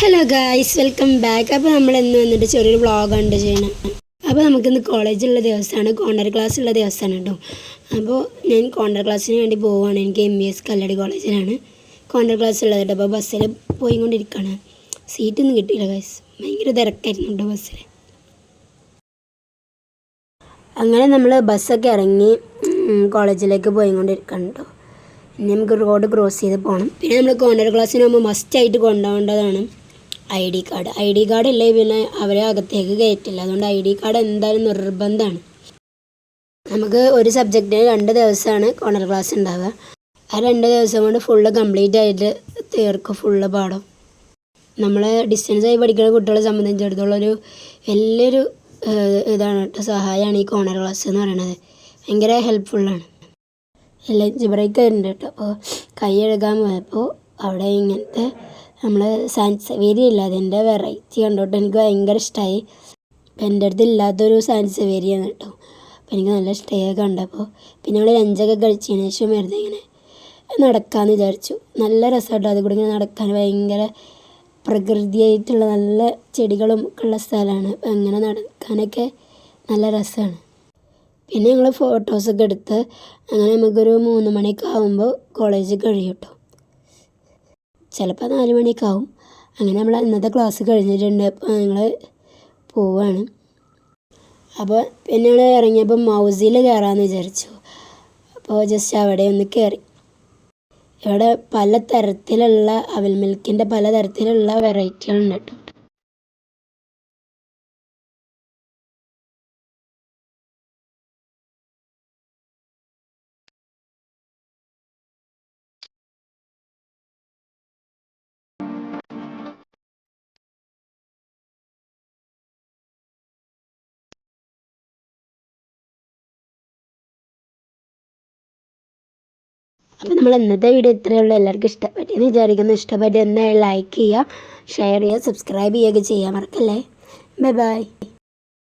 Hello guys, welcome back. അപ്പോൾ നമ്മൾ ഇന്ന് വന്നിട്ട് ചെറിയൊരു വ്ളോഗാണ് ചെയ്യണം. അപ്പോൾ നമുക്കിന്ന് കോളേജുള്ള ദിവസമാണ്, കോർണർ ക്ലാസ് ഉള്ള ദിവസമാണ് കേട്ടോ. അപ്പോൾ ഞാൻ കോർണർ ക്ലാസ്സിന് വേണ്ടി പോവുകയാണ്. എനിക്ക് MBS കല്ലടി കോളേജിലാണ് കോർണർ ക്ലാസ് ഉള്ളത് കേട്ടോ. അപ്പോൾ ബസ്സിൽ പോയിക്കൊണ്ടിരിക്കുകയാണ്. സീറ്റൊന്നും കിട്ടിയില്ല ഗായ്സ്, ഭയങ്കര തിരക്കായിരുന്നു കേട്ടോ ബസ്സിൽ. അങ്ങനെ നമ്മൾ ബസ്സൊക്കെ ഇറങ്ങി കോളേജിലേക്ക് പോയിക്കൊണ്ടിരിക്കുകയാണ് കേട്ടോ. ഇനി നമുക്ക് റോഡ് ക്രോസ് ചെയ്ത് പോകണം. പിന്നെ നമ്മൾ കോർണർ ക്ലാസ്സിന് പോകുമ്പോൾ മസ്റ്റായിട്ട് കൊണ്ടുപോകേണ്ടതാണ് ID കാർഡ് ഇല്ലേ പിന്നെ അവരെ അകത്തേക്ക് കയറ്റില്ല. അതുകൊണ്ട് ID കാർഡ് എന്തായാലും നിർബന്ധമാണ്. നമുക്ക് ഒരു സബ്ജക്റ്റിന് 2 ദിവസമാണ് കോർണർ ക്ലാസ് ഉണ്ടാവുക. ആ 2 ദിവസം കൊണ്ട് ഫുള്ള് കംപ്ലീറ്റ് ആയിട്ട് തീർക്കും ഫുള്ള് പാഠം. നമ്മൾ ഡിസ്റ്റൻസായി പഠിക്കുന്ന കുട്ടികളെ സംബന്ധിച്ചിടത്തോളം ഒരു വലിയൊരു ഇതാണ് കേട്ടോ, സഹായമാണ് ഈ കോർണർ ക്ലാസ് എന്ന് പറയുന്നത്. ഭയങ്കര ഹെൽപ്ഫുള്ളാണ്. ലഞ്ച് ബ്രേക്ക് ആയിട്ടുണ്ട് കേട്ടോ. അപ്പോൾ കൈ കഴുകാൻ പോയപ്പോൾ അവിടെ ഇങ്ങനത്തെ നമ്മൾ സാൻസവേരി ഇല്ല, അതിൻ്റെ വെറൈറ്റി കണ്ടോട്ട് എനിക്ക് ഭയങ്കര ഇഷ്ടമായി. അപ്പം എൻ്റെ അടുത്ത് ഇല്ലാത്തൊരു സാൻസവേരിയാണ് കേട്ടോ. അപ്പോൾ എനിക്ക് നല്ല ഇഷ്ടമായി കണ്ടപ്പോൾ. പിന്നെ നമ്മൾ ലഞ്ചൊക്കെ കഴിച്ചതിന് ശേഷം വെറുതെ ഇങ്ങനെ നടക്കാമെന്ന് വിചാരിച്ചു. നല്ല രസമായിട്ടോ അത് കൂടി ഇങ്ങനെ നടക്കാൻ. ഭയങ്കര പ്രകൃതിയായിട്ടുള്ള നല്ല ചെടികളും ഒക്കെ ഉള്ള സ്ഥലമാണ്. അപ്പം അങ്ങനെ നടക്കാനൊക്കെ നല്ല രസമാണ്. പിന്നെ ഞങ്ങൾ ഫോട്ടോസൊക്കെ എടുത്ത് അങ്ങനെ നമുക്കൊരു 3 മണിയൊക്കെ ആകുമ്പോൾ കോളേജ് കഴിയും കേട്ടോ. ചിലപ്പോൾ 4 മണിയൊക്കെ ആവും. അങ്ങനെ നമ്മൾ ഇന്നത്തെ ക്ലാസ് കഴിഞ്ഞിട്ടുണ്ട്. അപ്പോൾ ഞങ്ങൾ പോവുകയാണ്. അപ്പോൾ പിന്നെ ഞങ്ങൾ ഇറങ്ങിയപ്പോൾ മൗസിൽ കയറാമെന്ന് വിചാരിച്ചു. അപ്പോൾ ജസ്റ്റ് അവിടെ ഒന്ന് കയറി. ഇവിടെ പല തരത്തിലുള്ള അവൽ മിൽക്കിൻ്റെ പല തരത്തിലുള്ള വെറൈറ്റികളുണ്ട് കേട്ടോ. അപ്പോൾ നമ്മൾ ഇന്നത്തെ വീഡിയോ ഇത്രയേ ഉള്ളൂ. എല്ലാവർക്കും ഇഷ്ടപ്പെട്ടെന്ന് വിചാരിക്കുന്നു. ഇഷ്ടപ്പെട്ട് എന്തായാലും ലൈക്ക് ചെയ്യുക, ഷെയർ ചെയ്യുക, സബ്സ്ക്രൈബ് ചെയ്യുകയൊക്കെ ചെയ്യാൻ മറക്കല്ലേ. Bye bye.